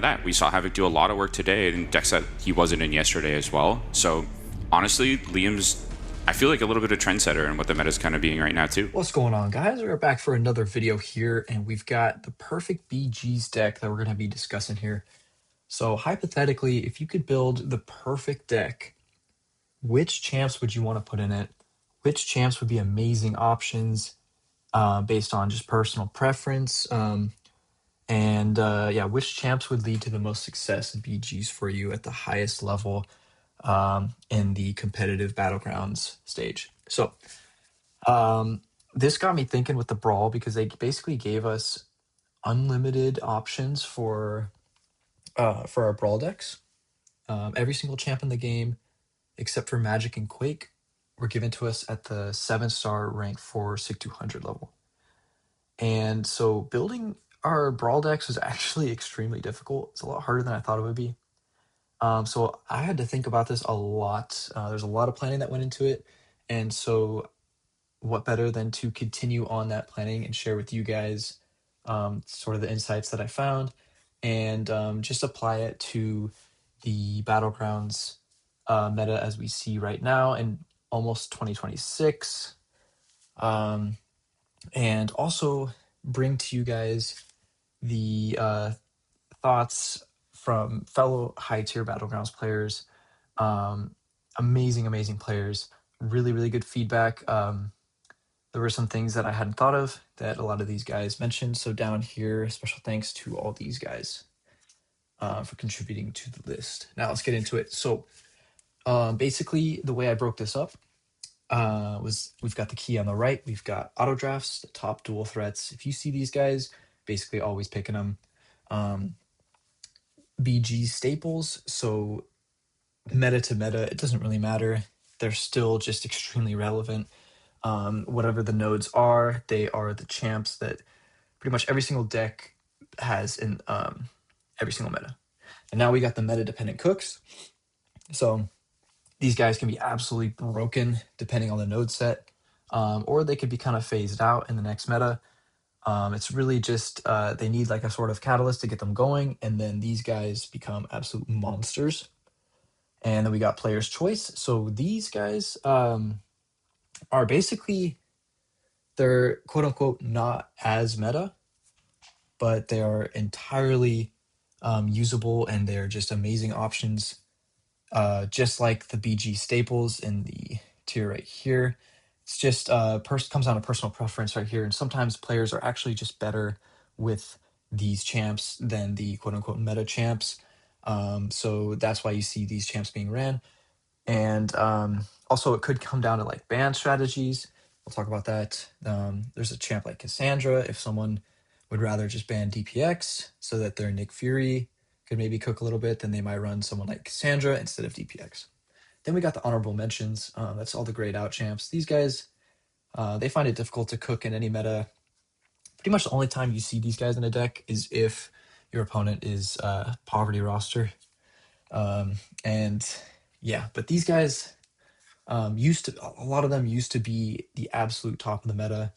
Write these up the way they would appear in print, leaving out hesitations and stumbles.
that. We saw Havoc do a lot of work today in decks that he wasn't in yesterday as well. So honestly, Liam's, I feel like a little bit of trendsetter in what the meta's kind of being right now too. What's going on, guys? We're back for another video here, and we've got the perfect BG's deck that we're going to be discussing here. So hypothetically, if you could build the perfect deck, which champs would you want to put in it? Which champs would be amazing options based on just personal preference? Yeah, which champs would lead to the most success in BGs for you at the highest level in the competitive battlegrounds stage? So this got me thinking with the brawl because they basically gave us unlimited options for our brawl decks. Every single champ in the game, except for Magic and Quake, were given to us at the 7-star rank for SIG 200 level. And so building our brawl decks was actually extremely difficult. It's a lot harder than I thought it would be. So I had to think about this a lot. There's a lot of planning that went into it. And so what better than to continue on that planning and share with you guys sort of the insights that I found and just apply it to the battlegrounds meta as we see right now in almost 2026, and also bring to you guys the thoughts from fellow high tier battlegrounds players, um, amazing players, really good feedback. There were some things that I hadn't thought of that a lot of these guys mentioned. So down here, special thanks to all these guys for contributing to the list. Now let's get into it. So basically, the way I broke this up was we've got the key on the right. We've got auto drafts, the top dual threats. If you see these guys, basically always picking them. BG staples. So meta to meta, it doesn't really matter. They're still just extremely relevant. Whatever the nodes are, they are the champs that pretty much every single deck has in every single meta. And now we got the meta dependent cooks. So these guys can be absolutely broken depending on the node set, or they could be kind of phased out in the next meta. It's really just they need like a sort of catalyst to get them going, and then these guys become absolute monsters. And then we got player's choice. So these guys are basically, they're quote unquote not as meta, but they are entirely usable and they're just amazing options. Just like the BG staples in the tier right here. It's just comes down to personal preference right here. And sometimes players are actually just better with these champs than the quote unquote meta champs. So that's why you see these champs being ran. And also, it could come down to like ban strategies. We'll talk about that. There's a champ like Cassandra. If someone would rather just ban DPX so that their Nick Fury could maybe cook a little bit, then they might run someone like Cassandra instead of DPX. Then we got the honorable mentions. That's all the grayed out champs. These guys, they find it difficult to cook in any meta. Pretty much the only time you see these guys in a deck is if your opponent is poverty roster. And yeah, but these guys a lot of them used to be the absolute top of the meta,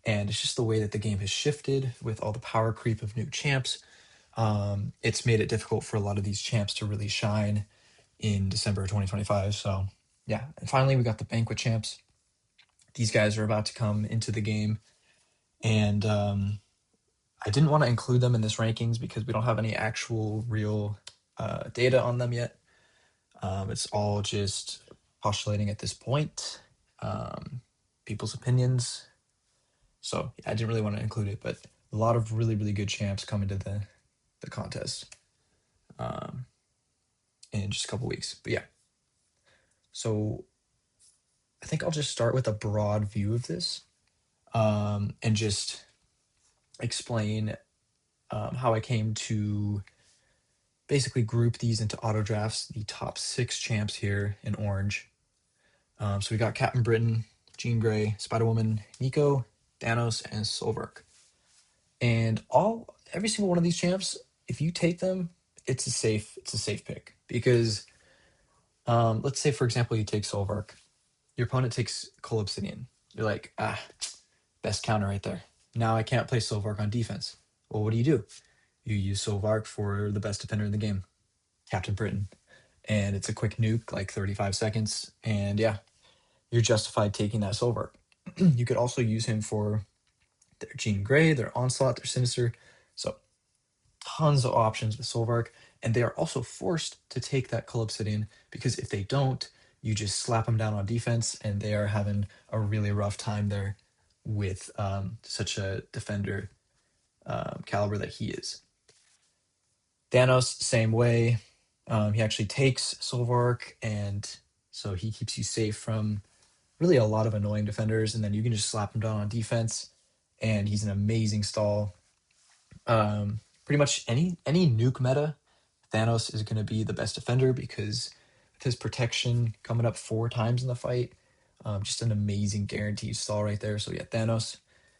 and it's just the way that the game has shifted with all the power creep of new champs. It's made it difficult for a lot of these champs to really shine in December 2025. So yeah, and finally we got the banquet champs. These guys are about to come into the game, and I didn't want to include them in this rankings because we don't have any actual real data on them yet. It's all just postulating at this point, people's opinions. So yeah, I didn't really want to include it, but a lot of really good champs coming to the contest in just a couple weeks. But yeah, so I think I'll just start with a broad view of this and just explain how I came to basically group these into auto drafts, the top 6 champs here in orange. So we got Captain Britain, Jean Grey, Spider-Woman, Nico, Thanos, and Solvark. And every single one of these champs, if you take them, it's a safe pick. Because let's say, for example, you take Solvark. Your opponent takes Cole Obsidian. You're like, best counter right there. Now I can't play Solvark on defense. Well, what do? you use Solvark for the best defender in the game, Captain Britain. And it's a quick nuke, like 35 seconds. And yeah, you're justified taking that Solvark. You could also use him for their Jean Grey, their Onslaught, their Sinister. So tons of options with Solvark. And they are also forced to take that Club Obsidian because if they don't, you just slap them down on defense and they are having a really rough time there with such a defender caliber that he is. Thanos, same way. He actually takes Solvark, and so he keeps you safe from really a lot of annoying defenders, and then you can just slap him down on defense, and he's an amazing stall. Pretty much any nuke meta, Thanos is going to be the best defender because with his protection coming up 4 times in the fight, just an amazing guaranteed stall right there. So yeah, Thanos.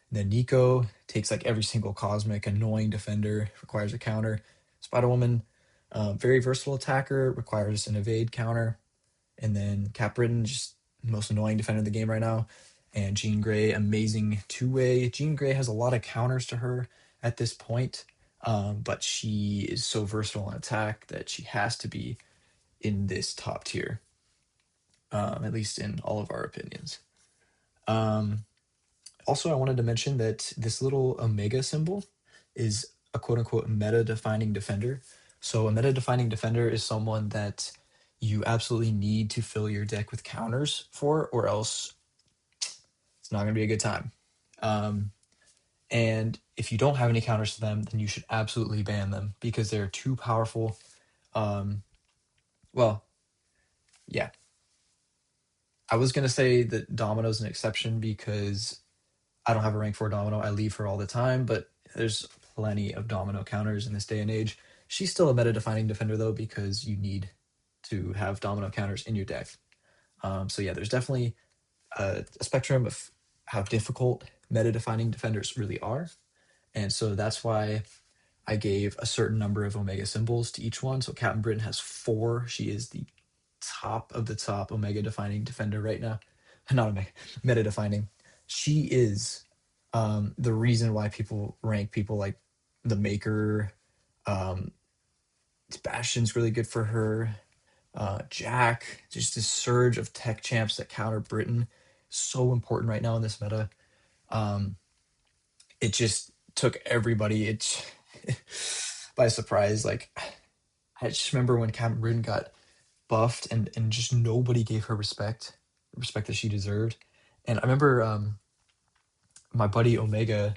And then Nico takes like every single cosmic annoying defender, requires a counter. Spider Woman, very versatile attacker, requires an evade counter. And then Cap Britain, just most annoying defender in the game right now. And Jean Grey, amazing two-way. Jean Grey has a lot of counters to her at this point, but she is so versatile in attack that she has to be in this top tier, at least in all of our opinions. Also, I wanted to mention that this little Omega symbol is a quote unquote meta defining defender. So, a meta defining defender is someone that you absolutely need to fill your deck with counters for, or else it's not going to be a good time. And if you don't have any counters to them, then you should absolutely ban them because they're too powerful. Well, yeah. I was going to say that Domino's an exception because I don't have a rank 4 Domino. I leave her all the time, but there's plenty of Domino counters in this day and age. She's still a meta defining defender, though, because you need to have Domino counters in your deck. So, yeah, there's definitely a spectrum of how difficult meta defining defenders really are. And so that's why I gave a certain number of Omega symbols to each one. So Captain Britain has 4. She is the top of the top Omega defining defender right now. Not Omega, meta defining. She is the reason why people rank people like the Maker. Bastion's really good for her. Jack, just this surge of tech champs that counter Britain, so important right now in this meta. It just took everybody by surprise. Like I just remember when Captain Britain got buffed and just nobody gave her respect that she deserved. And I remember my buddy Omega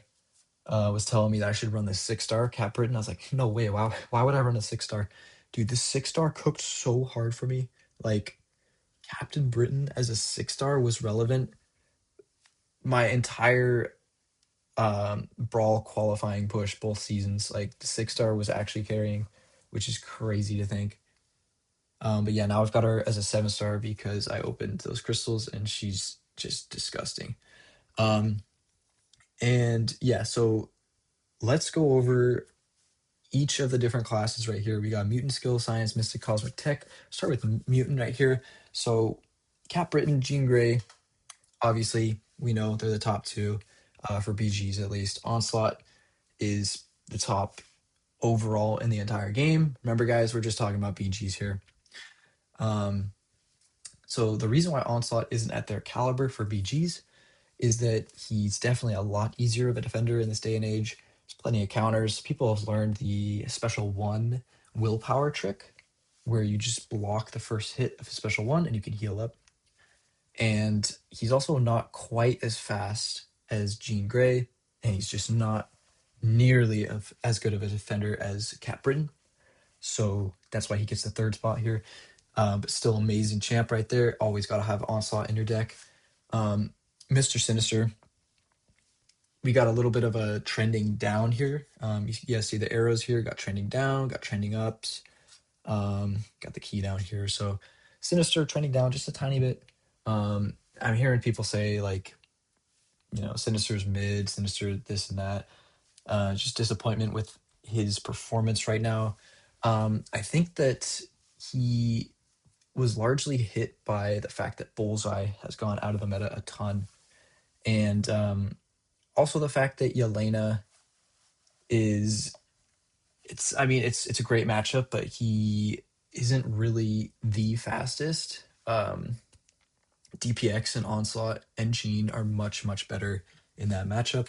was telling me that I should run the 6-star Cap Britain. I was like, no way, why would I run a 6-star? Dude, this 6-star cooked so hard for me. Like Captain Britain as a 6-star was relevant my entire brawl qualifying push both seasons. Like the 6-star was actually carrying, which is crazy to think. But yeah, now I've got her as a 7-star because I opened those crystals and she's just disgusting. And yeah, so let's go over each of the different classes right here. We got Mutant Skill, Science, Mystic, Cosmic Tech. Start with Mutant right here. So Cap Britain, Jean Grey, obviously we know they're the top 2 for BGs at least. Onslaught is the top overall in the entire game. Remember, guys, we're just talking about BGs here. So the reason why Onslaught isn't at their caliber for BGs is that he's definitely a lot easier of a defender in this day and age. There's plenty of counters. People have learned the special 1 willpower trick, where you just block the first hit of a special 1 and you can heal up. And he's also not quite as fast as Jean Grey, and he's just not nearly as good of a defender as Cap Britain. So that's why he gets the 3rd spot here. But still amazing champ right there. Always got to have Onslaught in your deck. Mr. Sinister, we got a little bit of a trending down here. You guys see the arrows here, got trending down, got trending ups, got the key down here. So Sinister trending down just a tiny bit. I'm hearing people say like, Sinister's mid, Sinister this and that. Just disappointment with his performance right now. I think that he was largely hit by the fact that Bullseye has gone out of the meta a ton. And also the fact that Yelena is I mean, it's a great matchup, but he isn't really the fastest. DPX and Onslaught and Gene are much, much better in that matchup.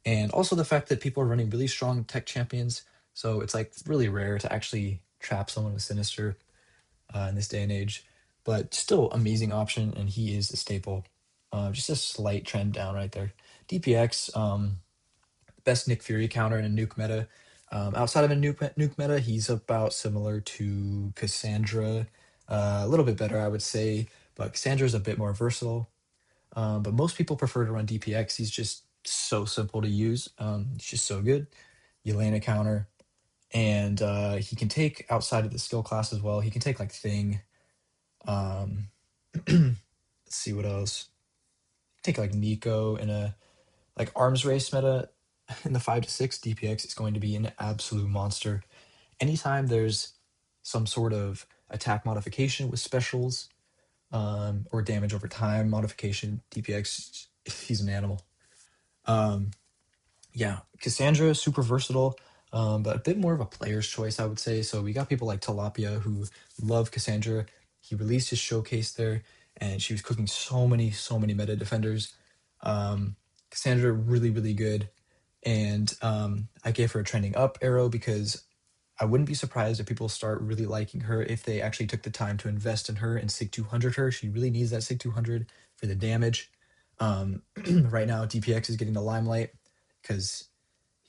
And also the fact that people are running really strong tech champions. So it's like really rare to actually trap someone with Sinister in this day and age. But still amazing option, and he is a staple. Just a slight trend down right there. DPX, best Nick Fury counter in a nuke meta. Outside of a nuke meta, he's about similar to Cassandra, a little bit better, I would say. But Cassandra's a bit more versatile. But most people prefer to run DPX. He's just so simple to use. He's just so good. You land a counter, and he can take outside of the skill class as well. He can take like Thing. Um, let's see what else. Take like Nico in a like arms race meta in the 5 to 6 DPX is going to be an absolute monster. Anytime there's some sort of attack modification with specials, or damage over time modification, DPX, he's an animal. Um, yeah, Cassandra, super versatile, but a bit more of a player's choice, I would say. So we got people like Tilapia who love Cassandra. He released his showcase there, and she was cooking so many meta defenders. Um, Cassandra, really, really good. And I gave her a trending up arrow because I wouldn't be surprised if people start really liking her if they actually took the time to invest in her and Sig 200 her. She really needs that Sig 200 for the damage. Right now, DPX is getting the limelight because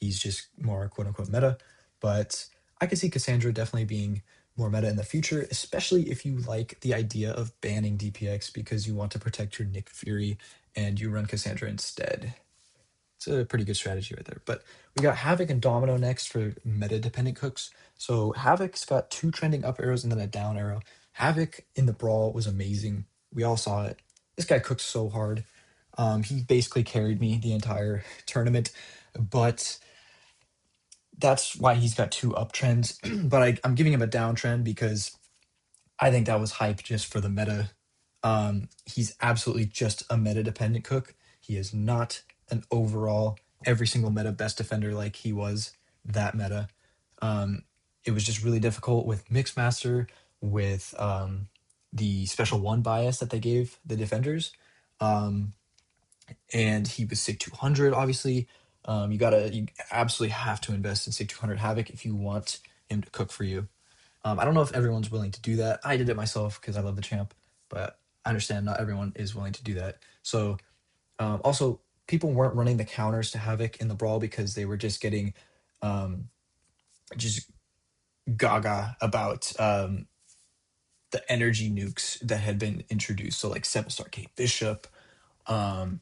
he's just more quote unquote meta. But I could see Cassandra definitely being more meta in the future, especially if you like the idea of banning DPX because you want to protect your Nick Fury and you run Cassandra instead. It's a pretty good strategy right there. But we got Havoc and Domino next for meta dependent cooks. So Havoc's got two trending up arrows and then a down arrow. Havoc in the brawl was amazing. We all saw it. This guy cooks so hard. He basically carried me the entire tournament, but that's why he's got two uptrends. But I'm giving him a downtrend because I think that was hype just for the meta. He's absolutely just a meta dependent cook. He is not an overall every single meta best defender like he was that meta. Um, it was just really difficult with Mixmaster, with the special one bias that they gave the defenders. Um, and he was Sig 200, obviously. You absolutely have to invest in Sig 200 Havoc if you want him to cook for you. I don't know if everyone's willing to do that. I did it myself because I love the champ, but I understand not everyone is willing to do that. So, also, people weren't running the counters to Havoc in the brawl because they were just getting um, just gaga about the energy nukes that had been introduced. So, like 7-star Kate Bishop. Um,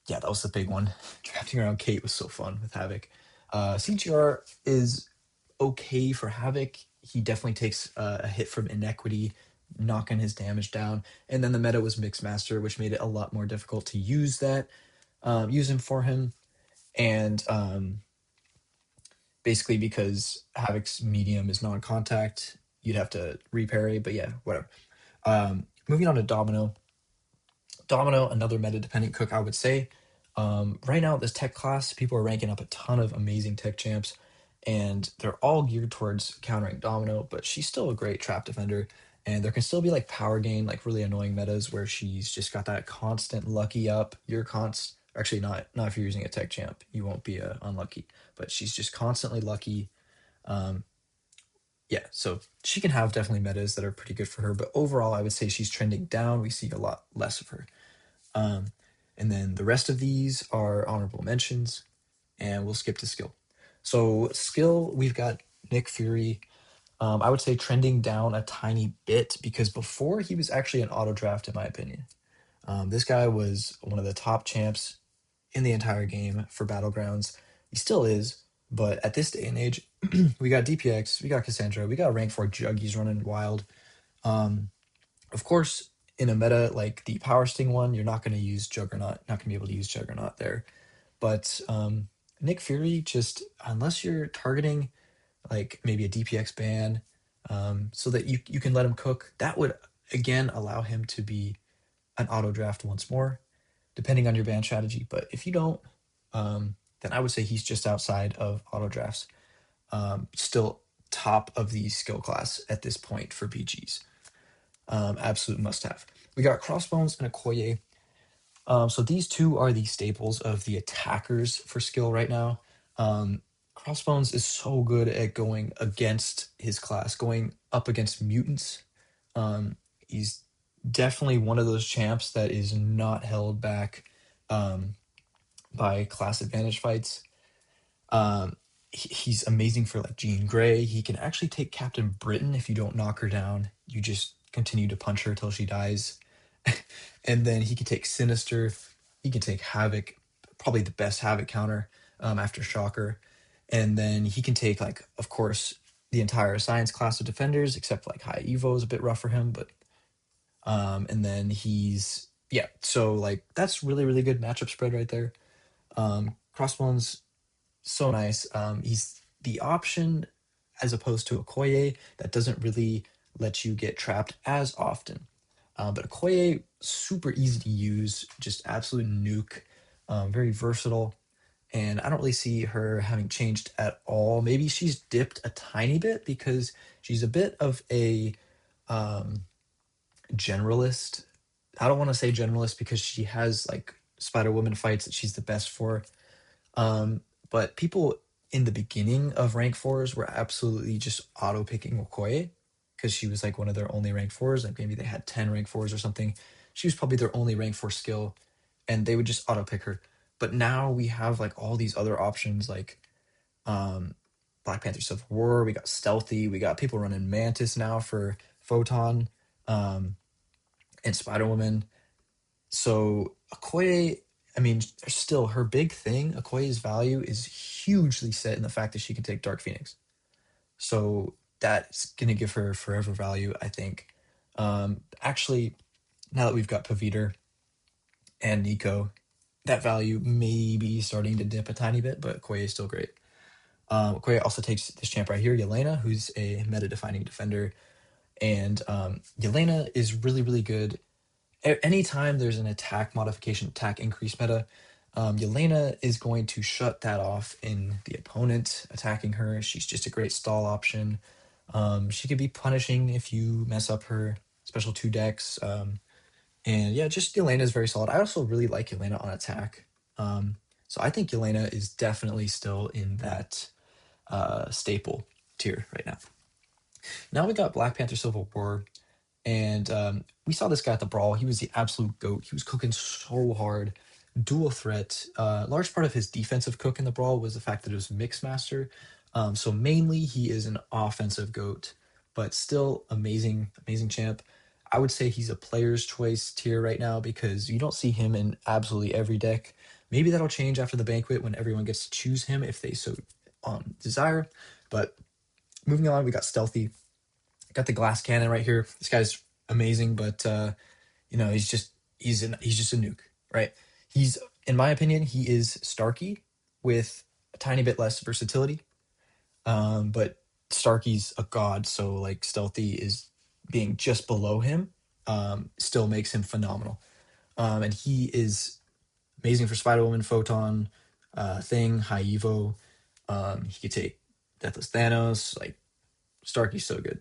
yeah, that was the big one. Drafting around Kate was so fun with Havoc. CGR is okay for Havoc. He definitely takes a hit from Inequity, knocking his damage down. And then the meta was Mixmaster, which made it a lot more difficult to use him for him. And basically because Havoc's medium is non-contact, you'd have to reparry. But yeah, whatever. Moving on to Domino. Domino, another meta-dependent cook, I would say. Right now, this tech class, people are ranking up a ton of amazing tech champs, and they're all geared towards countering Domino, but she's still a great trap defender. And there can still be like power gain, like really annoying metas where she's just got that constant lucky up. You're actually not if you're using a tech champ, you won't be unlucky, but she's just constantly lucky. Um, yeah, so she can have definitely metas that are pretty good for her, but overall, I would say she's trending down. We see a lot less of her. Um, and then the rest of these are honorable mentions, and we'll skip to skill. So skill, we've got Nick Fury. I would say trending down a tiny bit because before he was actually an auto draft, in my opinion. This guy was one of the top champs in the entire game for Battlegrounds. He still is, but at this day and age, we got DPX, we got Cassandra, we got rank 4 Juggies running wild. Um, of course, in a meta like the Power Sting one, you're not going to use Juggernaut, not going to be able to use Juggernaut there. But Nick Fury, just unless you're targeting like maybe a DPX ban, so that you can let him cook, that would again allow him to be an auto draft once more, depending on your ban strategy. But if you don't, then I would say he's just outside of auto drafts. Still top of the skill class at this point for BGs. Absolute must have. We got Crossbones and Okoye. So these two are the staples of the attackers for skill right now. Um, Crossbones is so good at going against his class, going up against mutants. He's definitely one of those champs that is not held back um, by class advantage fights. He's amazing for like Jean Grey. He can actually take Captain Britain if you don't knock her down. You just continue to punch her till she dies. And then he can take Sinister. He can take Havoc, probably the best Havoc counter after Shocker. And then he can take, like, of course, the entire Science class of defenders, except like High Evo is a bit rough for him. But and then he's yeah. So like that's really really good matchup spread right there. Crossbones so nice. He's the option as opposed to Okoye that doesn't really let you get trapped as often. But Okoye, super easy to use, just absolute nuke, very versatile. And I don't really see her having changed at all. Maybe she's dipped a tiny bit because she's a bit of a um, generalist. I don't want to say generalist because she has like Spider Woman fights that she's the best for. Um, but people in the beginning of rank fours were absolutely just auto picking Okoye because she was like one of their only rank fours. Like maybe they had 10 rank fours or something. She was probably their only rank four skill, and they would just auto pick her. But now we have like all these other options like um, Black Panther Civil War. We got Stealthy. We got people running Mantis now for Photon um, and Spider Woman. So Okoye, I mean, still her big thing, Okoye's value is hugely set in the fact that she can take Dark Phoenix. So that's gonna give her forever value, I think. Actually, now that we've got Paviter and Nico, that value may be starting to dip a tiny bit, but Okoye is still great. Okoye also takes this champ right here, Yelena, who's a meta-defining defender, and Yelena is really, really good anytime there's an attack modification, attack increase meta, Yelena is going to shut that off in the opponent attacking her. She's just a great stall option. She could be punishing if you mess up her special two decks. And yeah, just Yelena is very solid. I also really like Yelena on attack. So I think Yelena is definitely still in that staple tier right now. Now we got Black Panther Civil War. And we saw this guy at the Brawl. He was the absolute goat. He was cooking so hard. Dual threat. Large part of his defensive cook in the Brawl was the fact that it was Mixmaster. So mainly he is an offensive goat, but still amazing, amazing champ. I would say he's a player's choice tier right now because you don't see him in absolutely every deck. Maybe that'll change after the banquet when everyone gets to choose him if they so desire. But moving on, we got Stealthy. Got the glass cannon right here. This guy's amazing, but he's just a nuke, right? He's in my opinion, he is Starkey with a tiny bit less versatility. But Starkey's a god, so like Stealthy is being just below him, still makes him phenomenal. And he is amazing for Spider Woman, Photon, Thing, High Evo. He could take Deathless Thanos. Like Starkey's so good.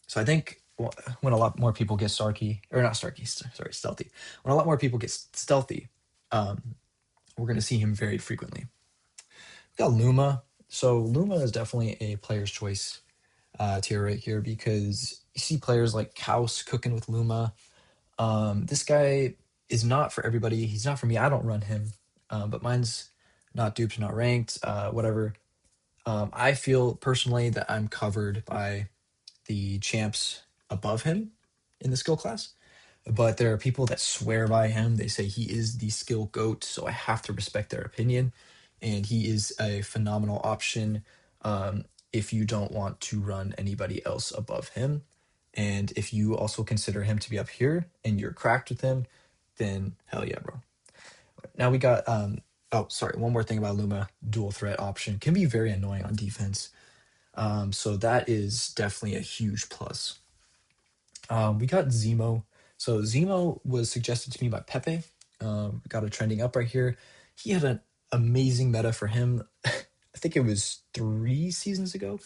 So I think when a lot more people get Starkey, or not Starkey, sorry, Stealthy, when a lot more people get Stealthy, we're going to see him very frequently. We got Luma. So Luma is definitely a player's choice tier right here because you see players like Kaus cooking with Luma. This guy is not for everybody. He's not for me. I don't run him, but mine's not duped, not ranked, whatever. I feel personally that I'm covered by the champs above him in the skill class. But there are people that swear by him. They say he is the skill goat, so I have to respect their opinion. And he is a phenomenal option if you don't want to run anybody else above him. And if you also consider him to be up here and you're cracked with him, then hell yeah, bro. Now we got oh sorry, one more thing about Luma, dual threat option can be very annoying on defense. So that is definitely a huge plus. We got Zemo. So Zemo was suggested to me by Pepe. Got it trending up right here. He had an amazing meta for him. I think it was 3 seasons ago.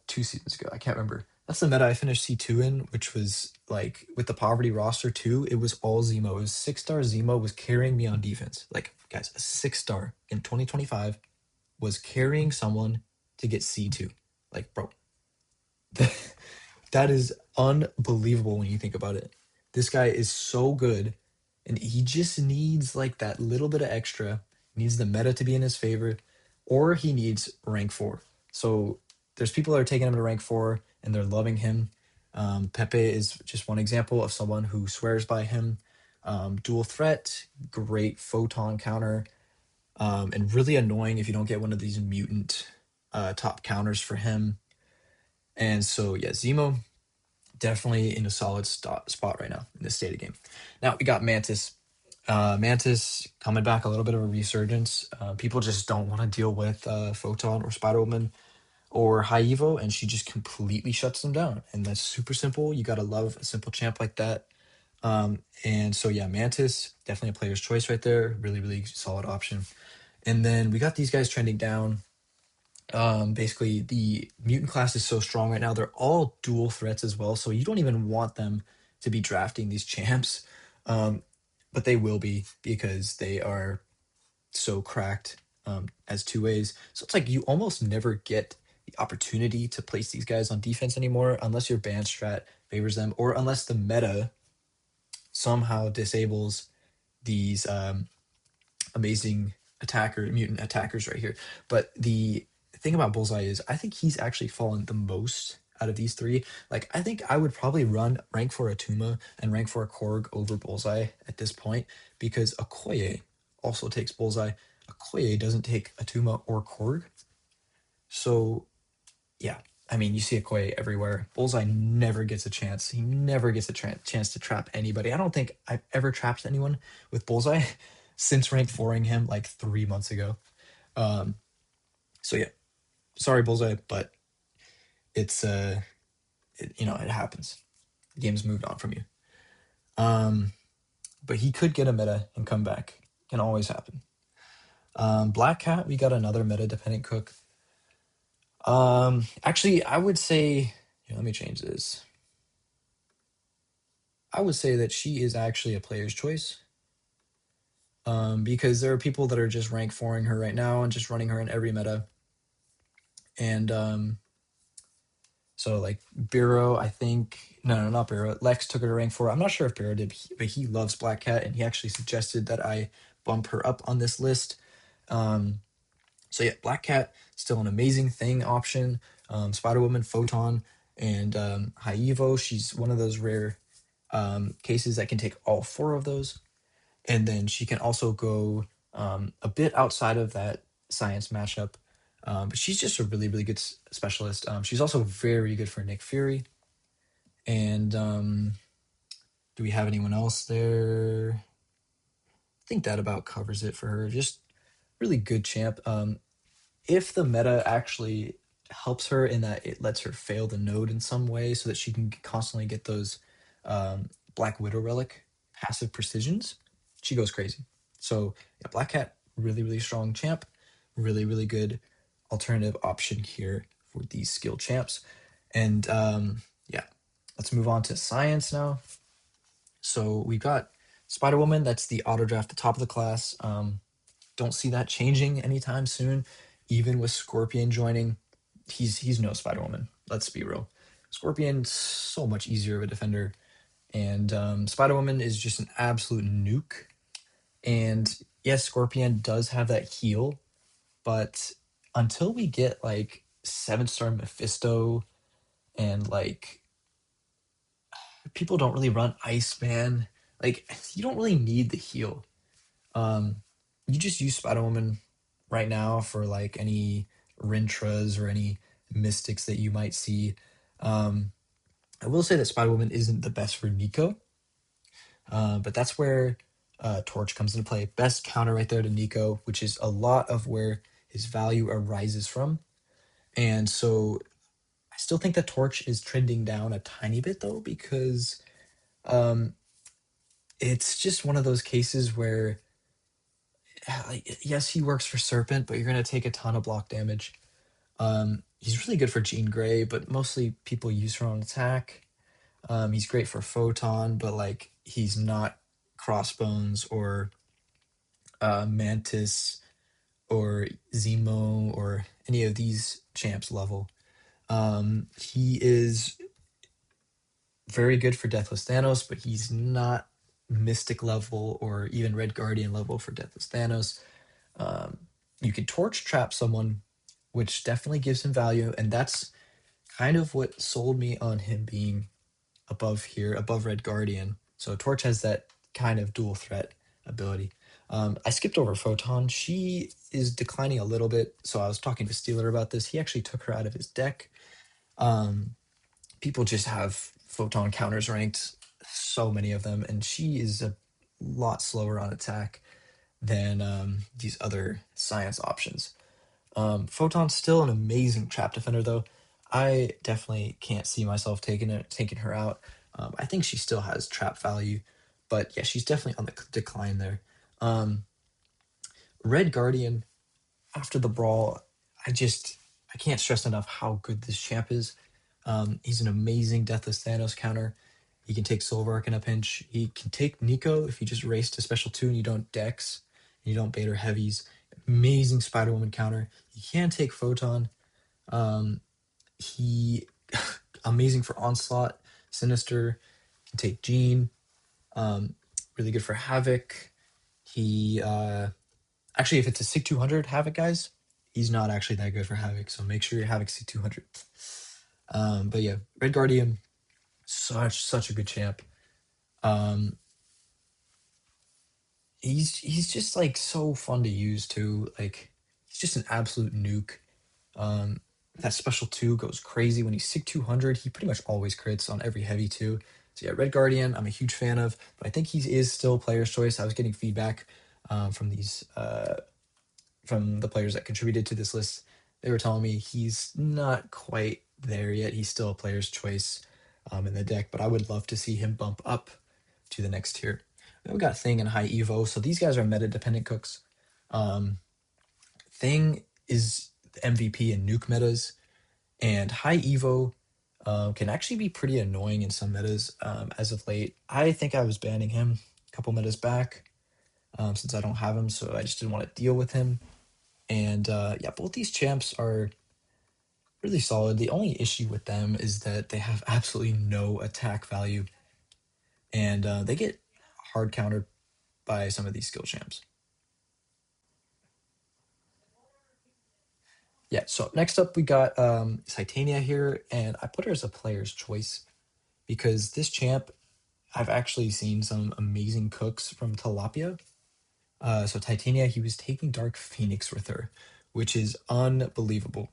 2 seasons ago. I can't remember. That's the meta I finished C2 in, which was like with the poverty roster too. It was all Zemo. It was 6-star Zemo was carrying me on defense. Like, guys, a 6-star in 2025 was carrying someone to get C2. Like, bro, that is unbelievable when you think about it. This guy is so good, and he just needs like that little bit of extra. He needs the meta to be in his favor, or he needs rank four. So there's people that are taking him to rank four and they're loving him. Pepe is just one example of someone who swears by him. Dual threat, great photon counter, and really annoying if you don't get one of these mutant top counters for him. And so yeah, Zemo definitely in a solid spot right now in this state of game. Now we got Mantis. Mantis coming back, a little bit of a resurgence. People just don't want to deal with Photon or Spider Woman or High Evo, and she just completely shuts them down. And that's super simple. You gotta love a simple champ like that. And so yeah, Mantis definitely a player's choice right there. Really, really solid option. And then we got these guys trending down. Basically, the mutant class is so strong right now. They're all dual threats as well, so you don't even want them to be drafting these champs. Um, but they will be because they are so cracked as two ways. So it's like you almost never get the opportunity to place these guys on defense anymore unless your ban strat favors them or unless the meta somehow disables these amazing mutant attackers right here. But the thing about Bullseye is I think he's actually fallen the most out of these three. Like I think I would probably run rank for Atuma and rank for a Korg over Bullseye at this point because Okoye also takes Bullseye. Okoye doesn't take Atuma or Korg. So yeah, I mean, you see Okoye everywhere. Bullseye never gets a chance. He never gets a chance to trap anybody. I don't think I've ever trapped anyone with Bullseye since rank 4ing him like 3 months ago. Um, so yeah, sorry Bullseye, but it's it happens. The game's moved on from you. Um, but he could get a meta and come back. Can always happen. Black Cat, we got another meta dependent cook. Actually, I would say, here, let me change this. I would say that she is actually a player's choice. Because there are people that are just rank 4ing her right now and just running her in every meta. And so like Biro, I think no, not Biro. Lex took her to rank 4. I'm not sure if Biro did, but he loves Black Cat, and he actually suggested that I bump her up on this list. Um, so yeah, Black Cat still an amazing thing option. Spider Woman, Photon, and High Evo. She's one of those rare cases that can take all four of those. And then she can also go a bit outside of that science matchup. But she's just a really, really good specialist. She's also very good for Nick Fury. And do we have anyone else there? I think that about covers it for her. Just really good champ. If the meta actually helps her in that it lets her fail the node in some way so that she can constantly get those Black Widow relic passive precisions, she goes crazy. So yeah, Black Cat, really, really strong champ, really, really good alternative option here for these skill champs. And yeah, let's move on to science now. So we've got Spider Woman, that's the auto draft, the top of the class. Don't see that changing anytime soon. Even with Scorpion joining, he's no Spider Woman. Let's be real. Scorpion's so much easier of a defender, and Spider Woman is just an absolute nuke. And yes, Scorpion does have that heal, but until we get like 7-star Mephisto and like people don't really run Iceman, like you don't really need the heal. Um, you just use Spider Woman right now for like any Rintras or any mystics that you might see. Um, I will say that Spider Woman isn't the best for Nico, but that's where Torch comes into play. Best counter right there to Nico, which is a lot of where his value arises from. And so I still think that Torch is trending down a tiny bit though, because um, it's just one of those cases where yes, he works for Serpent, but you're gonna take a ton of block damage. He's really good for Jean Grey, but mostly people use her on attack. He's great for Photon, but like he's not Crossbones or Mantis or Zemo or any of these champs level. He is very good for Deathless Thanos, but he's not Mystic level or even Red Guardian level for Deathless Thanos. Um, you can torch trap someone, which definitely gives him value, and that's kind of what sold me on him being above here, above Red Guardian. So Torch has that kind of dual threat ability. I skipped over Photon. She is declining a little bit. So I was talking to Steeler about this. He actually took her out of his deck. Um, People just have Photon counters ranked, so many of them, and she is a lot slower on attack than these other science options. Photon's still an amazing trap defender, though. I definitely can't see myself taking her out. I think she still has trap value, but yeah, she's definitely on the decline there. Um, Red Guardian after the brawl, I can't stress enough how good this champ is. He's an amazing Deathless Thanos counter. He can take Silverark in a pinch. He can take Nico if you just race to special 2 and you don't Dex, and you don't bait her heavies. Amazing Spider Woman counter. He can take Photon. Um, he amazing for Onslaught, Sinister. Can take Jean. Um, really good for Havoc. He actually, if it's a Sig 200 Havoc, guys, he's not actually that good for Havoc. So make sure your Havoc Sig 200. But yeah, Red Guardian, such a good champ. Um, he's just like so fun to use too. Like he's just an absolute nuke. Um, that special 2 goes crazy when he's Sig 200. He pretty much always crits on every heavy 2. So yeah, Red Guardian, I'm a huge fan of, but I think he is still player's choice. I was getting feedback from these from the players that contributed to this list. They were telling me he's not quite there yet. He's still a player's choice in the deck, but I would love to see him bump up to the next tier. Then we got Thing and High Evo. So these guys are meta dependent cooks. Um, Thing is MVP in nuke metas, and High Evo can actually be pretty annoying in some metas as of late. I think I was banning him a couple metas back since I don't have him, so I just didn't want to deal with him. And yeah, both these champs are really solid. The only issue with them is that they have absolutely no attack value, and they get hard countered by some of these skill champs. Yeah, so next up we got Titania here, and I put her as a player's choice because this champ, I've actually seen some amazing cooks from Tilapia. So Titania, he was taking Dark Phoenix with her, which is unbelievable.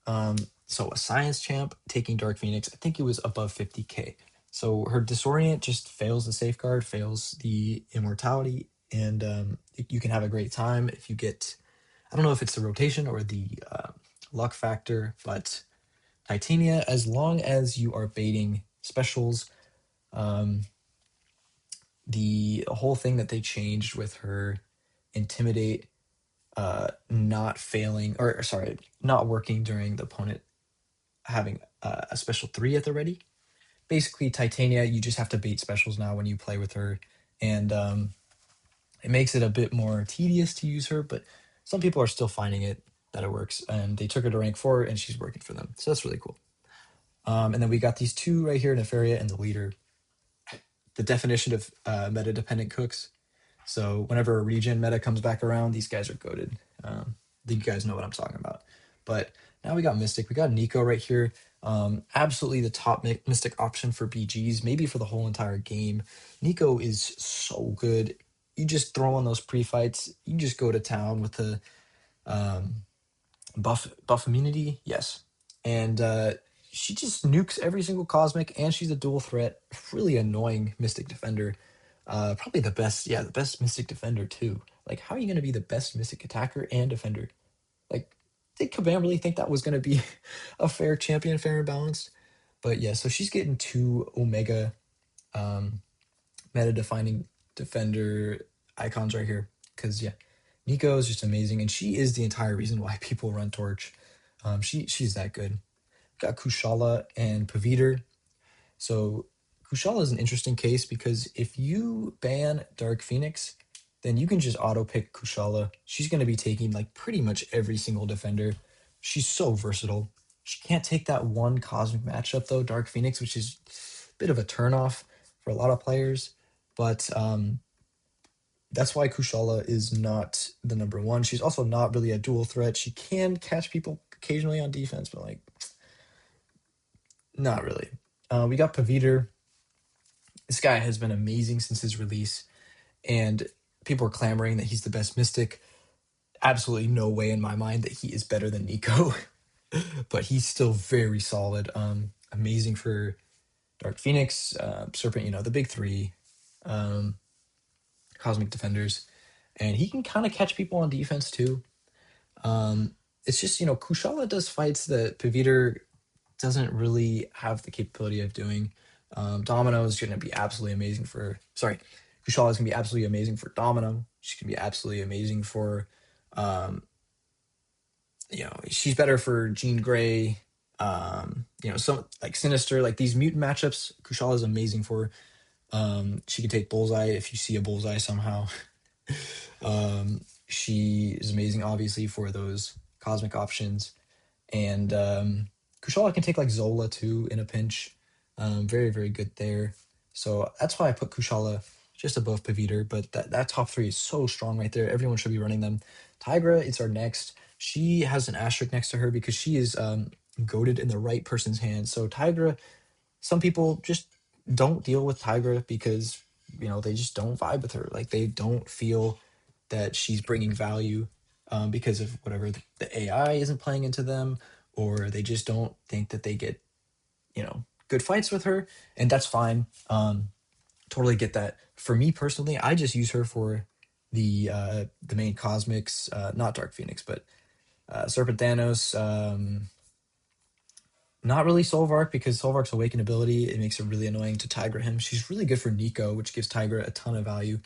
So a science champ taking Dark Phoenix, I think it was above 50k. So her disorient just fails the safeguard, fails the immortality, and you can have a great time if you get. I don't know if it's the rotation or the luck factor, but Titania, as long as you are baiting specials, um, the whole thing that they changed with her intimidate not failing or sorry not working during the opponent having a special 3 at the ready. Basically Titania, you just have to bait specials now when you play with her, and it makes it a bit more tedious to use her, but some people are still finding it that it works, and they took her to rank 4 and she's working for them, so that's really cool. And then we got these two right here, Nefaria and the leader. The definition of meta dependent cooks. So whenever a regen meta comes back around, these guys are goaded. You guys know what I'm talking about. But now we got Mystic. We got Nico right here. Absolutely the top Mystic option for BGs, maybe for the whole entire game. Nico is so good. You just throw on those pre-fights. You just go to town with the um, buff immunity. Yes. And she just nukes every single cosmic, and she's a dual threat. Really annoying Mystic defender. Probably the best, yeah, the best Mystic defender too. Like, how are you going to be the best Mystic attacker and defender? Like, did Kabam really think that was going to be a fair champion, fair and balanced? But yeah, so she's getting 2 Omega um, meta defining defender icons right here. Because yeah, Nico is just amazing, and she is the entire reason why people run Torch. She's that good. Got Kushala and Paviter. So Kushala is an interesting case because if you ban Dark Phoenix, then you can just auto pick Kushala. She's going to be taking like pretty much every single defender. She's so versatile. She can't take that one cosmic matchup though, Dark Phoenix, which is a bit of a turnoff for a lot of players. But that's why Kushala is not the number one. She's also not really a dual threat. She can catch people occasionally on defense, but like not really. We got Paviter. This guy has been amazing since his release, and people are clamoring that he's the best Mystic. Absolutely no way in my mind that he is better than Nico, but he's still very solid. Amazing for Dark Phoenix, Serpent, the big three, um, Cosmic Defenders, and he can kind of catch people on defense too. It's just, Kushala does fights that Paviter doesn't really have the capability of doing. Domino is going to be absolutely amazing for. Sorry, Kushala is going to be absolutely amazing for Domino. She's going to be absolutely amazing for. Um, she's better for Jean Grey. Some like Sinister, like these mutant matchups. Kushala is amazing for. She can take Bullseye if you see a Bullseye somehow. She is amazing, obviously, for those cosmic options. And Kushala can take like Zola too in a pinch. Very, very good there. So that's why I put Kushala just above Paviter. But that top three is so strong right there. Everyone should be running them. Tigra is our next. She has an asterisk next to her because she is goaded in the right person's hands. So Tigra, some people just don't deal with Tigra because they just don't vibe with her. Like they don't feel that she's bringing value because of whatever the AI isn't playing into them, or they just don't think that they get good fights with her, and that's fine. Totally get that. For me personally, I just use her for the main cosmics, not Dark Phoenix, but Serpent Thanos. Not really Solvark because Solvark's Awaken ability, it makes it really annoying to Tigra him. She's really good for Nico, which gives Tigra a ton of value.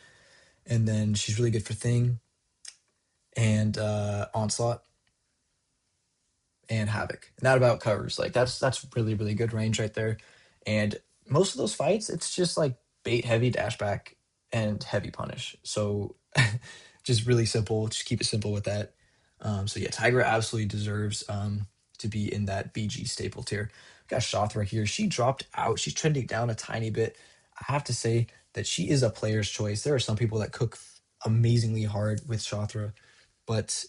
And then she's really good for Thing and Onslaught and Havoc. And that about covers. Like that's really, really good range right there. And most of those fights, it's just like bait heavy, dash back, and heavy punish. So just really simple. Just keep it simple with that. So yeah, Tigra absolutely deserves to be in that BG staple tier. Got Shothra here. She dropped out. She's trending down a tiny bit. I have to say that she is a player's choice. There are some people that cook amazingly hard with Shothra, but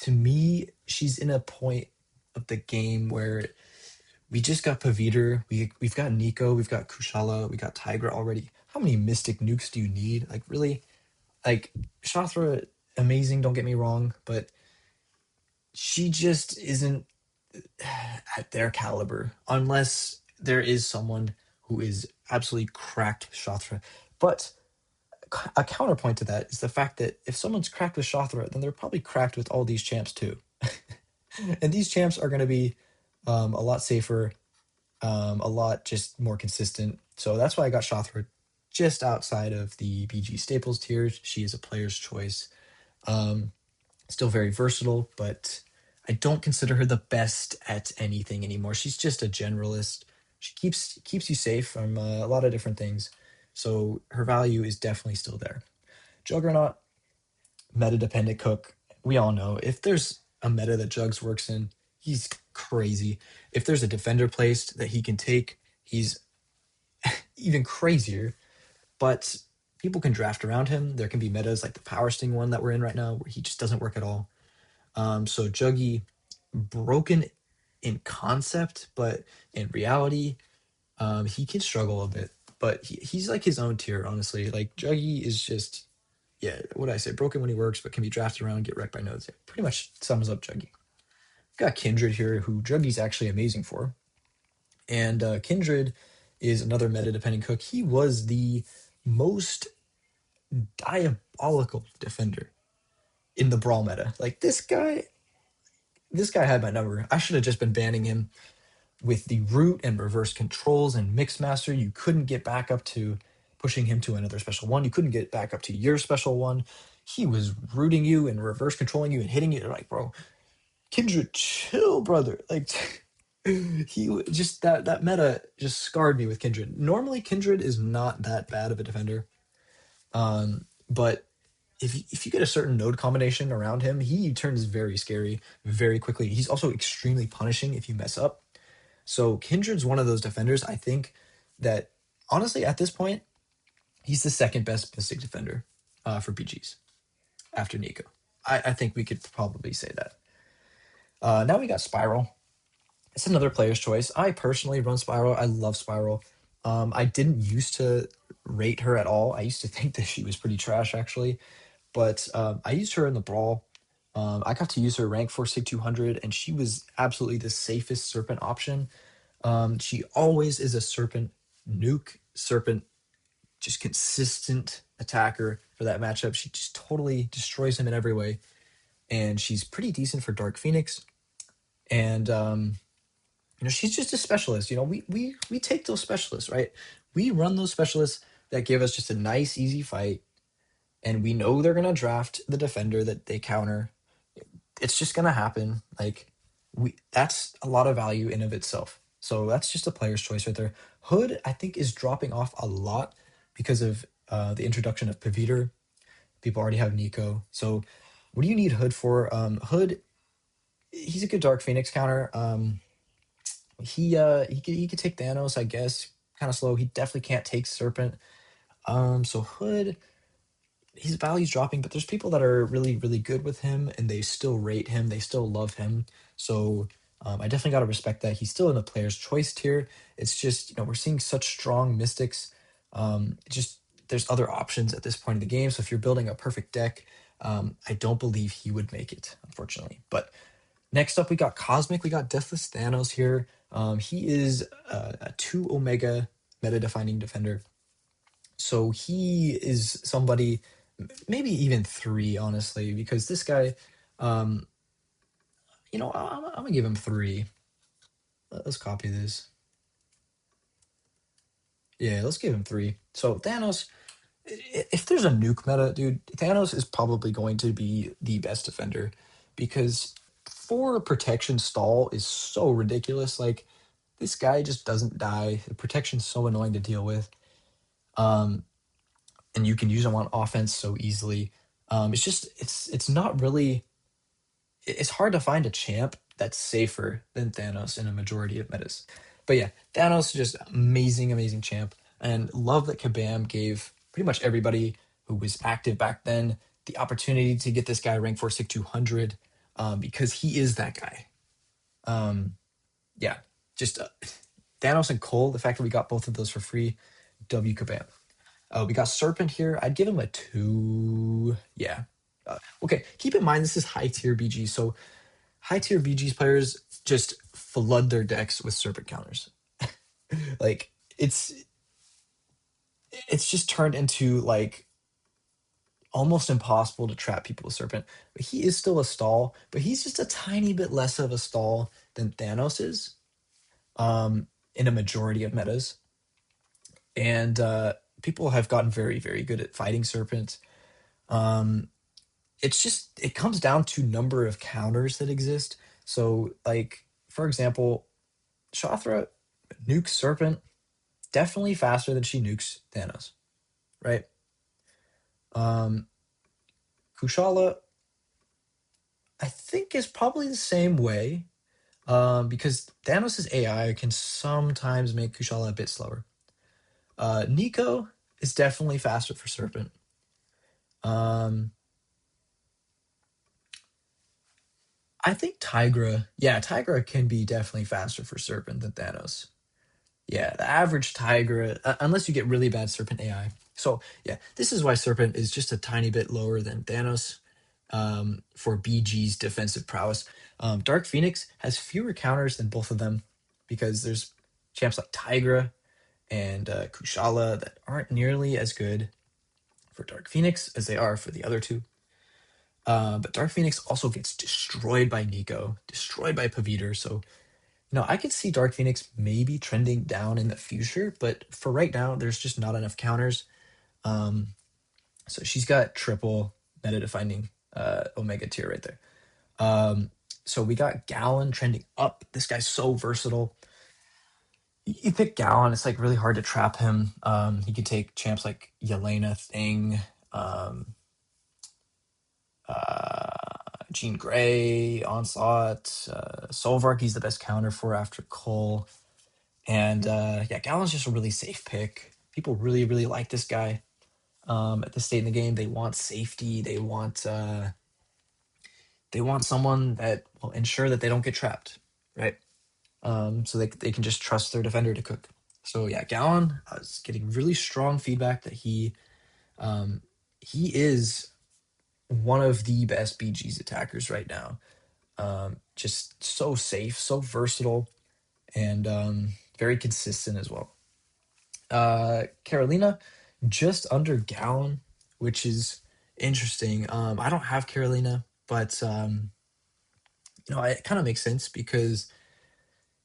to me, she's in a point of the game where we just got Paviter, we've got Nico, we've got Kushala, we got Tigra already. How many Mystic nukes do you need? Like really, like Shothra, amazing. Don't get me wrong, but she just isn't at their caliber unless there is someone who is absolutely cracked Shothra. But a counterpoint to that is the fact that if someone's cracked with Shothra, then they're probably cracked with all these champs too. And these champs are going to be a lot safer, a lot just more consistent. So that's why I got Shothra just outside of the BG staples tiers. She is a player's choice. Um, Still very versatile, but I don't consider her the best at anything anymore. She's just a generalist. She keeps you safe from a lot of different things. So her value is definitely still there. Juggernaut, meta dependent cook. We all know if there's a meta that Jugs works in, he's crazy. If there's a defender placed that he can take, he's even crazier. But people can draft around him. There can be metas like the Power Sting one that we're in right now where he just doesn't work at all. So Juggy, broken in concept, but in reality, he can struggle a bit. But he's like his own tier, honestly. Like Juggy is just, yeah, what I say, broken when he works, but can be drafted around, get wrecked by nodes. Yeah, pretty much sums up Juggy. Got Kindred here, who Juggy's actually amazing for. And Kindred is another meta dependent cook. He was the most diabolical defender in the brawl meta. Like this guy had my number. I should have just been banning him with the root and reverse controls and mix master. You couldn't get back up to pushing him to another special one. You couldn't get back up to your special one. he was rooting you and reverse controlling you and hitting you. They're like, bro, Kindred, chill, brother. Like just that meta just scarred me with Kindred. Normally, Kindred is not that bad of a defender, but if you get a certain node combination around him, he turns very scary very quickly. He's also extremely punishing if you mess up. So Kindred's one of those defenders. I think that honestly, at this point, he's the second best Mystic defender for BGs after Nico. I think we could probably say that. Now we got Spiral. It's another player's choice. I personally run Spiral. I love Spiral. I didn't used to rate her at all. I used to think that she was pretty trash, actually. But I used her in the Brawl. I got to use her rank 4 Sig 200, and she was absolutely the safest Serpent option. She always is a Serpent nuke, Serpent just consistent attacker for that matchup. She just totally destroys him in every way. And she's pretty decent for Dark Phoenix. And she's just a specialist. We take those specialists, right? We run those specialists that give us just a nice, easy fight, and we know they're gonna draft the defender that they counter. It's just gonna happen. Like that's a lot of value in of itself. So that's just a player's choice right there. Hood, I think, is dropping off a lot because of the introduction of Paviter. People already have Nico. So what do you need Hood for? Hood, he's a good Dark Phoenix counter. He could take Thanos, I guess. Kind of slow. He definitely can't take Serpent. So Hood, his value's dropping, but there's people that are really, really good with him and they still rate him, they still love him. So I definitely got to respect that. He's still in the player's choice tier. It's just, we're seeing such strong mystics. Just there's other options at this point in the game. So if you're building a perfect deck, I don't believe he would make it, unfortunately. But next up, we got Cosmic. We got Deathless Thanos here. He is a 2 Omega meta defining defender. So he is somebody, maybe even 3, honestly, because this guy, I'm gonna give him 3. Let's copy this. Yeah, let's give him 3. So Thanos, if there's a nuke meta, dude, Thanos is probably going to be the best defender because 4 protection stall is so ridiculous. Like this guy just doesn't die. The protection's so annoying to deal with. And you can use him on offense so easily. It's not really, it's hard to find a champ that's safer than Thanos in a majority of metas. But yeah, Thanos is just amazing, amazing champ. And love that Kabam gave pretty much everybody who was active back then the opportunity to get this guy rank 4 Sig 200 because he is that guy. Yeah, just Thanos and Cole, the fact that we got both of those for free, W Kabam. We got Serpent here. I'd give him a 2. Yeah. Okay, keep in mind this is high tier BG. So high tier BGs players just flood their decks with Serpent counters. Like it's just turned into like almost impossible to trap people with Serpent. But he is still a stall, but he's just a tiny bit less of a stall than Thanos is in a majority of metas. And people have gotten very, very good at fighting Serpent. It comes down to number of counters that exist. So, like, for example, Shothra nukes Serpent definitely faster than she nukes Thanos, right? Um, Kushala, I think, is probably the same way because Thanos' AI can sometimes make Kushala a bit slower. Nico is definitely faster for Serpent. Um, I think Tigra can be definitely faster for Serpent than Thanos. Yeah, the average Tigra, unless you get really bad Serpent AI. So yeah, this is why Serpent is just a tiny bit lower than Thanos for BG's defensive prowess. Dark Phoenix has fewer counters than both of them because there's champs like Tigra and Kushala that aren't nearly as good for Dark Phoenix as they are for the other two. But Dark Phoenix also gets destroyed by Nico, destroyed by Paviter. So, I could see Dark Phoenix maybe trending down in the future, but for right now, there's just not enough counters. So she's got triple. meta defining Omega tier right there. Um, so we got Gallon trending up. This guy's so versatile. You pick Gallon, it's like really hard to trap him. He could take champs like Yelena, Thing, um, uh, Jean Grey, Onslaught, Solvark. He's the best counter for after Cole. And yeah, Gallon's just a really safe pick. People really, really like this guy. At this state in the game, they want safety. They want someone that will ensure that they don't get trapped, right? So they can just trust their defender to cook. So yeah, Gallon is getting really strong feedback that um, he is one of the best BG's attackers right now. Just so safe, so versatile, and very consistent as well. Carolina, just under Gallon, which is interesting. I don't have Carolina, but it kind of makes sense because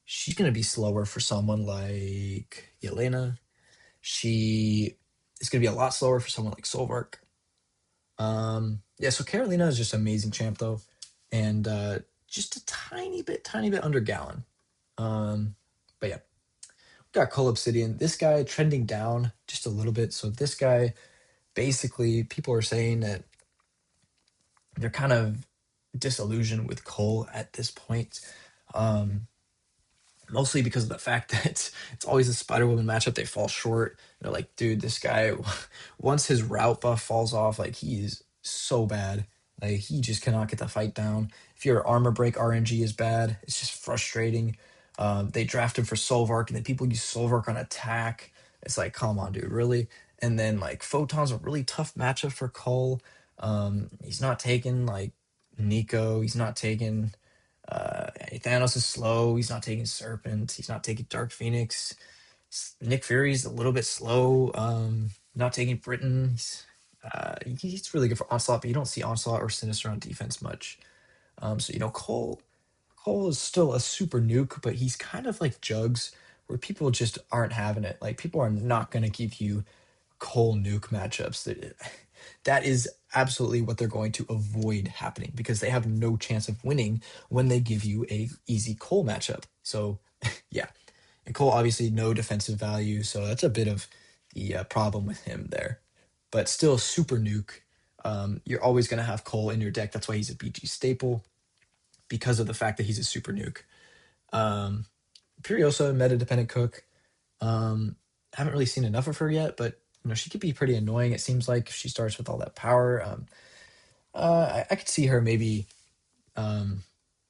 she's gonna be slower for someone like Yelena. She is gonna be a lot slower for someone like Solvark. Yeah, so Carolina is just amazing champ though, and just a tiny bit under Gallon. Um, but yeah, we got Cole Obsidian. This guy trending down just a little bit. So this guy, basically, people are saying that they're kind of disillusioned with Cole at this point. Um, Mostly because of the fact that it's always a Spider Woman matchup. They fall short. They're like, dude, this guy, once his route buff falls off, like he's so bad. Like he just cannot get the fight down. If your armor break RNG is bad, it's just frustrating. They draft him for Solvark, and then people use Solvark on attack. It's like, come on, dude, really? And then like Photon's a really tough matchup for Cole. He's not taking like Nico. He's not taking Thanos is slow. He's not taking Serpent. He's not taking Dark Phoenix. Nick Fury's a little bit slow. Not taking Britain. He's really good for Onslaught, but you don't see Onslaught or Sinister on defense much. So Cole is still a super nuke, but he's kind of like Jugs, where people just aren't having it. Like people are not going to give you Cole nuke matchups. That is absolutely what they're going to avoid happening because they have no chance of winning when they give you a easy Cole matchup. So yeah, and Cole obviously no defensive value, so that's a bit of the problem with him there. But still super nuke. You're always going to have Cole in your deck. That's why he's a BG staple because of the fact that he's a super nuke. Um, Furiosa, meta dependent cook. Haven't really seen enough of her yet, but she could be pretty annoying. It seems like if she starts with all that power. I could see her maybe um,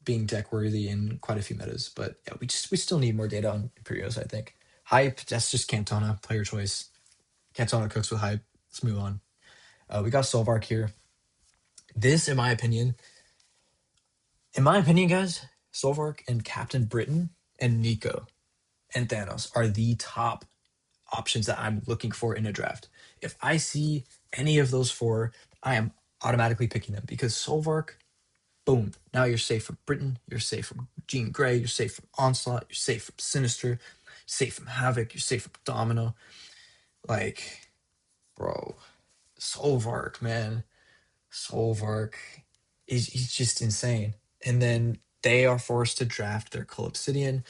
being deck worthy in quite a few metas, but yeah, we still need more data on Imperios. I think hype. That's just Cantona player choice. Cantona cooks with hype. Let's move on. We got Solvark here. This, in my opinion, guys, Solvark and Captain Britain and Nico and Thanos are the top options that I'm looking for in a draft. If I see any of those four, I am automatically picking them because Solvark, boom, now you're safe from Britain, you're safe from Jean Grey, you're safe from Onslaught, you're safe from Sinister, you're safe from Havoc, you're safe from Domino. Like, bro, Solvark, man. Solvark he's just insane. And then they are forced to draft their Cull Obsidian,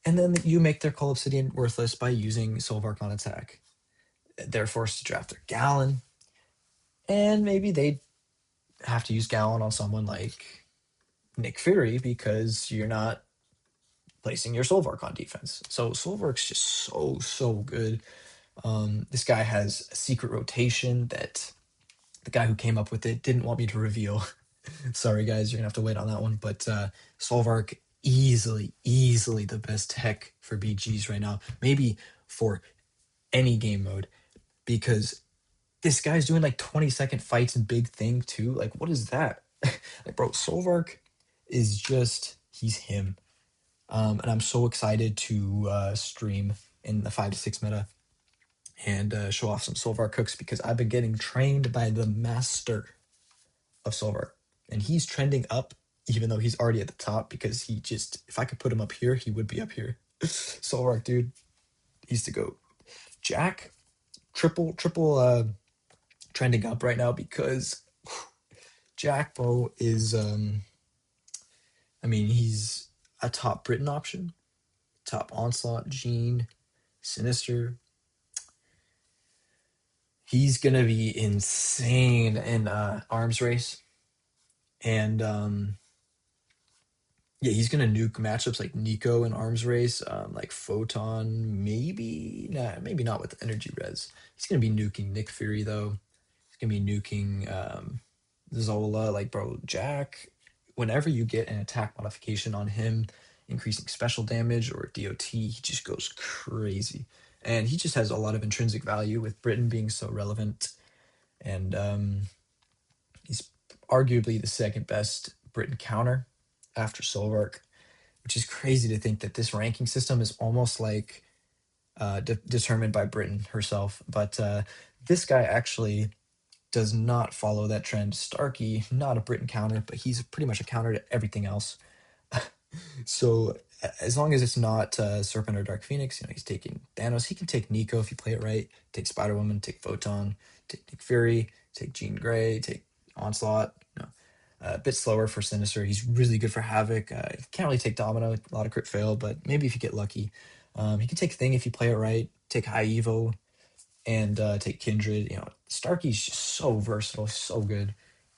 and then you make their Cull Obsidian worthless by using Solvark on attack. They're forced to draft their Gallon, and maybe they have to use Gallon on someone like Nick Fury because you're not placing your Solvark on defense. So Solvark's just so good. This guy has a secret rotation that the guy who came up with it didn't want me to reveal. Sorry, guys, you're gonna have to wait on that one. But Solvark easily the best tech for BGs right now. Maybe for any game mode because this guy's doing like 20-second fights and big thing too. Like, what is that? Like, bro, Solvark is just he's him. And I'm so excited to stream in the 5 to 6 meta and show off some Solvark cooks because I've been getting trained by the master of Solvark, and he's trending up even though he's already at the top because he just if I could put him up here, he would be up here. Solvark, dude, he's to go. Jack, triple trending up right now because Jackbo is, I mean, he's a top Britain option, top Onslaught, Gene, Sinister. He's gonna be insane in arms race, and yeah, he's gonna nuke matchups like Nico in arms race, like Photon, maybe maybe not with energy res. He's gonna be nuking Nick Fury though. He's gonna be nuking Zola, like bro, Jack. Whenever you get an attack modification on him, increasing special damage or DOT, he just goes crazy. And he just has a lot of intrinsic value with Britain being so relevant. And he's arguably the second best Britain counter after Solvark, which is crazy to think that this ranking system is almost like determined by Britain herself. But this guy actually does not follow that trend. Starkey, not a Britain counter, but he's pretty much a counter to everything else. So as long as it's not Serpent or Dark Phoenix, you know, he's taking Thanos. He can take Nico if you play it right. Take Spider Woman, take Photon, take Nick Fury, take Jean Grey, take Onslaught. You know, a bit slower for Sinister. He's really good for Havoc. Can't really take Domino. A lot of crit fail, but maybe if you get lucky, he can take Thing if you play it right. Take High Evo and take Kindred. You know, Starkey's just so versatile, so good.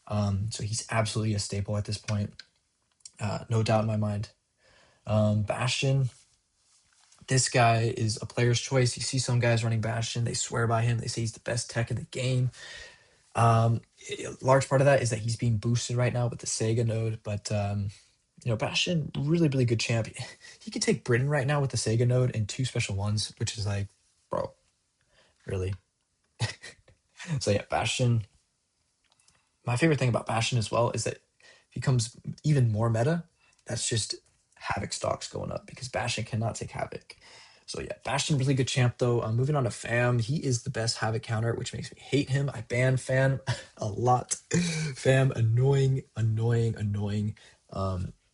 So he's absolutely a staple at this point. No doubt in my mind. Bastion, this guy is a player's choice. You see some guys running Bastion, they swear by him. They say he's the best tech in the game. A large part of that is that he's being boosted right now with the Sega node, but you know, Bastion, really, really good champ. He could take Britain right now with the Sega node and two special ones, which is like, bro, really. So yeah, Bastion. My favorite thing about Bastion as well is that he becomes even more meta. That's just Havoc stocks going up because Bastion cannot take Havoc. So yeah, Bastion, really good champ though. Moving on to Fam, he is the best Havoc counter, which makes me hate him. I ban Fam a lot. Fam, annoying, annoying, annoying.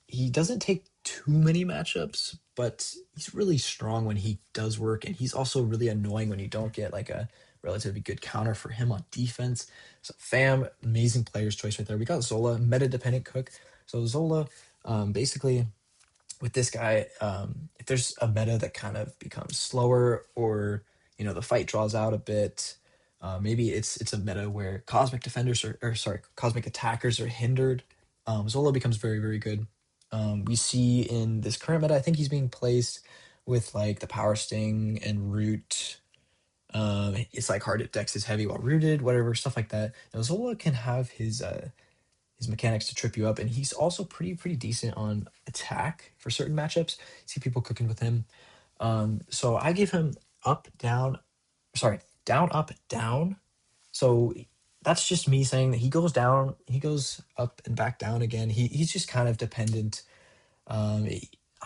He doesn't take too many matchups, but he's really strong when he does work, and he's also really annoying when you don't get like a relatively good counter for him on defense. So Fam, amazing player's choice right there. We got Zola, meta dependent cook. So Zola, basically with this guy, if there's a meta that kind of becomes slower or you know the fight draws out a bit, maybe it's a meta where cosmic defenders or sorry, cosmic attackers are hindered. Zola becomes very very good. We see in this current meta, I think he's being placed with like the Power Sting and Root. It's like hard if Dex is heavy while rooted, whatever stuff like that. Now Zola can have his mechanics to trip you up, and he's also pretty decent on attack for certain matchups. See people cooking with him. So I gave him up down, sorry, down up down. So that's just me saying that he goes down, he goes up and back down again. He's just kind of dependent. Um,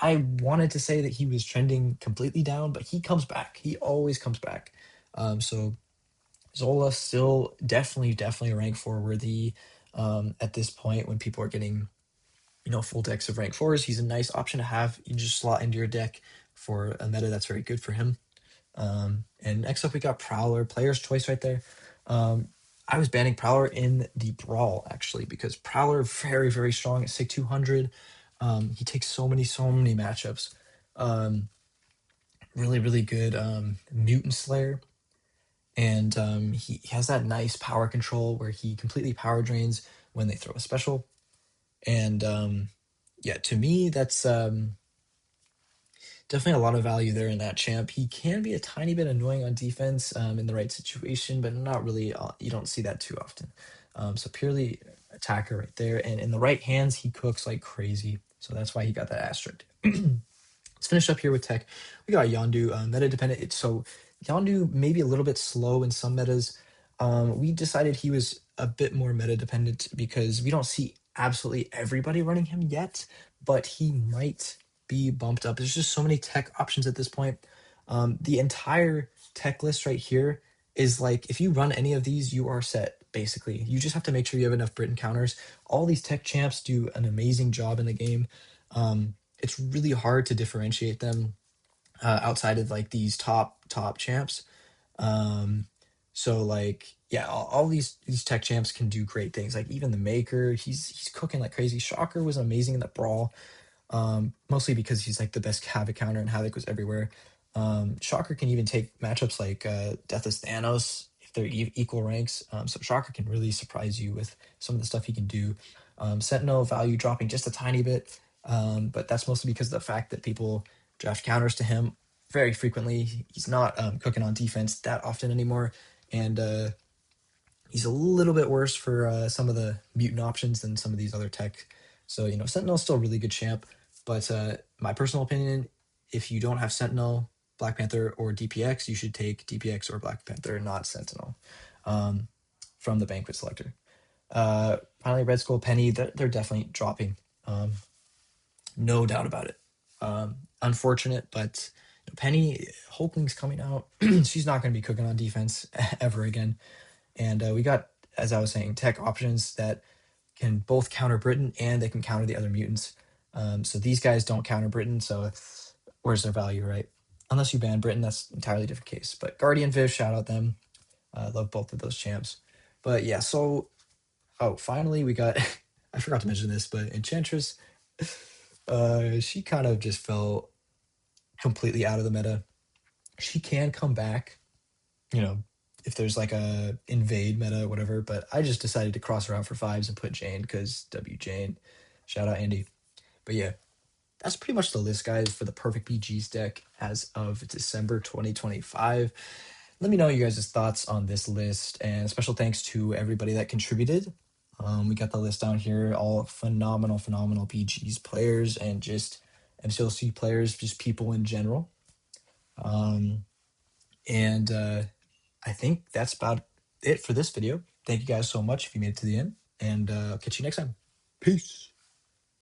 I wanted to say that he was trending completely down, but he comes back. He always comes back. So Zola still definitely a rank four worthy at this point when people are getting you know full decks of rank fours. He's a nice option to have. You just slot into your deck for a meta that's very good for him. And next up we got Prowler, player's choice right there. I was banning Prowler in the Brawl actually because Prowler very strong at SIG 200. He takes so many matchups. Um, really good Mutant Slayer, and he has that nice power control where he completely power drains when they throw a special. And yeah, to me, that's definitely a lot of value there in that champ. He can be a tiny bit annoying on defense in the right situation, but not really. You don't see that too often. So purely attacker right there, and in the right hands, he cooks like crazy. So that's why he got that asterisk. Let's finish up here with tech. We got Yondu, meta dependent. So Yondu maybe a little bit slow in some metas. We decided he was a bit more meta dependent because we don't see absolutely everybody running him yet, but he might be bumped up. There's just so many tech options at this point. The entire tech list right here is like if you run any of these, you are set. Basically, you just have to make sure you have enough Britain counters. All these tech champs do an amazing job in the game. It's really hard to differentiate them outside of like these top champs. Um, So like, yeah, all these tech champs can do great things. Like even the Maker, he's cooking like crazy. Shocker was amazing in the brawl, mostly because he's like the best Havoc counter and Havoc was everywhere. Shocker can even take matchups like Deathless Thanos if they're equal ranks. So Shocker can really surprise you with some of the stuff he can do. Sentinel value dropping just a tiny bit, but that's mostly because of the fact that people draft counters to him very frequently. He's not cooking on defense that often anymore, and he's a little bit worse for some of the mutant options than some of these other tech. So, Sentinel's still a really good champ, but my personal opinion, if you don't have Sentinel, Black Panther, or DPX, you should take DPX or Black Panther, not Sentinel, um, from the Banquet Selector. Finally, Red Skull Penny, they're definitely dropping. Um, no doubt about it. Unfortunate, but Penny, Hulkling's coming out. She's not going to be cooking on defense ever again. And we got, as I was saying, tech options that can both counter Britain and they can counter the other mutants. So these guys don't counter Britain, so where's their value, right? Unless you ban Britain, that's an entirely different case. But Guardian Viv, shout out them. Love both of those champs. But yeah, so finally we got I forgot to mention this, but Enchantress, she kind of just fell completely out of the meta. She can come back, you know, if there's like a invade meta, whatever. But I just decided to cross her out for fives and put Jane because W Jane. Shout out Andy. But yeah, that's pretty much the list, guys, for the perfect BG's deck as of December 2025. Let me know you guys' thoughts on this list, and special thanks to everybody that contributed. We got the list down here, all phenomenal, phenomenal BG's players and just MCLC players, just people in general. And I think that's about it for this video. Thank you guys so much if you made it to the end, and I'll catch you next time. Peace.